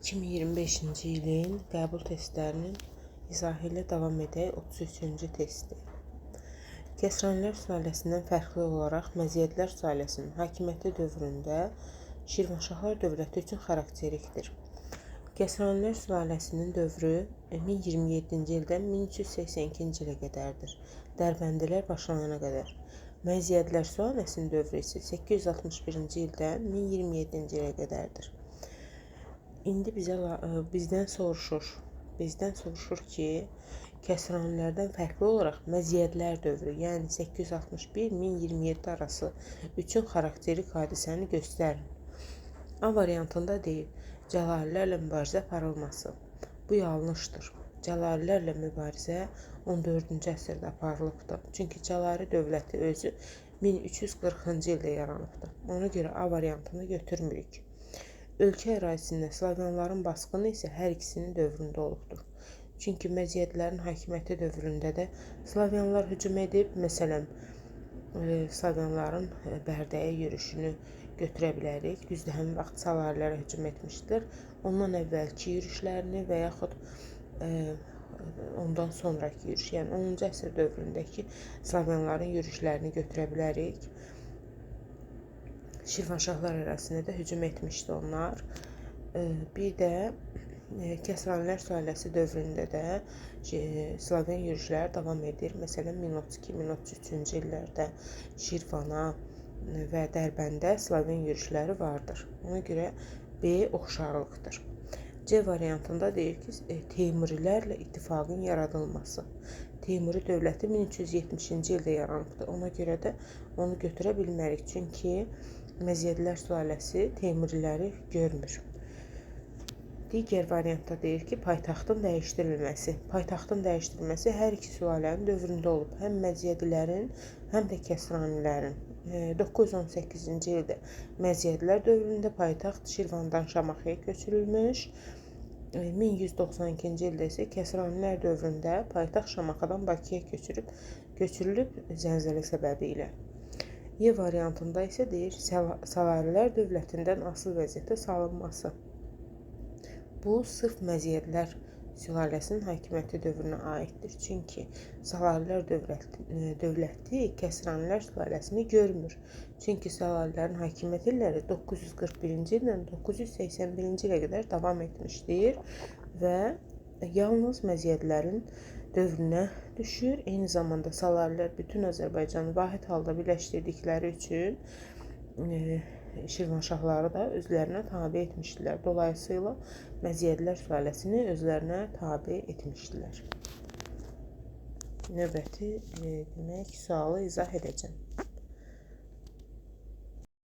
2025-ci ilin qəbul testlərinin izahı ilə davam edək. 33-cü testi. Kəsranilər sülaləsindən fərqli olaraq Məziyyətlər sülaləsinin hakimiyyəti dövründə Şirvanşahlar dövləti üçün xarakterikdir. Kəsranilər sülaləsinin dövrü 1027-ci ildən 1382-ci ilə qədərdir. Dərbəndilər başlanana qədər. Məziyyətlər sülaləsinin dövrü isə 861-ci ildən 1027-ci ilə qədərdir. İndi bizdən soruşur ki, kəsranlərdən fərqli olaraq məziyyətlər dövrü, yəni 861-1027 arası üçün xarakterik hadisəni göstərin. A variantında deyil, Cəlalilərlə mübarizə aparılması. Bu yanlışdır. Cəlalilərlə mübarizə 14-cü əsrdə aparılıbdır. Çünki Cəlali dövləti özü 1340-cı ildə yaranıbdır. Ona görə A variantını götürmürük. Ölkə ərazisində Slavyanların basqını isə hər ikisinin dövründə olubdur. Çünki məziyyətlərin hakimiyyəti dövründə də Slavyanlar hücum edib, məsələn, Slavyanların Bərdəyə yürüşünü götürə bilərik. Düzdür, həmin vaxt Salarilərə hücum etmişdir. Ondan əvvəlki yürüşlərini və yaxud ondan sonraki yürüş, yəni 10-cu əsr dövründəki Slavyanların yürüşlərini götürə bilərik. Şirvanşahlar ərazisində də hücum etmişdi onlar. Bir də Kəsranilər sülaləsi dövründə də Slavyan yürüşləri davam edir. Məsələn, 1032-1033-cü illərdə Şirvana və Dərbəndə Slavyan yürüşləri vardır. Ona görə B oxşarlıqdır. C variantında deyir ki, Teymurilərlə ittifaqın yaradılması. Teymuri dövləti 1370-ci ildə yaranıbdır. Ona görə də onu götürə bilmərik. Çünki Məziyyətlər sülaləsi Teymuriləri görmür. Digər variantda deyir ki, paytaxtın dəyişdirilməsi. Paytaxtın dəyişdirilməsi hər iki sülalənin dövründə olub. Həm Məziyyətlilərin, həm də Kəsranilərin. 918-ci ildə Məziyyətlər dövründə paytaxt Şirvandan Şamaxıya köçürülmüş. 1192-ci ildə isə Kəsranilər dövründə paytaxt Şamaxıdan Bakıya köçürülüb zəlzələ səbəbi ilə. Y variantında isə deyir, Salarilər dövlətindən asılı vəziyyətə salınması. Bu, sırf Məziyyətlər sülaləsinin hakimiyyəti dövrünə aiddir. Çünki Salarilər dövləti Kəsranilər sülaləsini görmür. Çünki Salarilərin hakimiyyət illəri 941-ci ildən 981-ci ilə qədər davam etmişdir və yalnız Məziyyətlərin dövrünə düşür. Eyni zamanda Salarilər bütün Azərbaycanı vahid halda birləşdirdikləri üçün Şirvanşahları da özlərinə tabe etmişdilər. Dolayısıyla Məziyyətlər sülaləsini özlərinə tabe etmişdilər. Növbəti sualı izah edəcəm.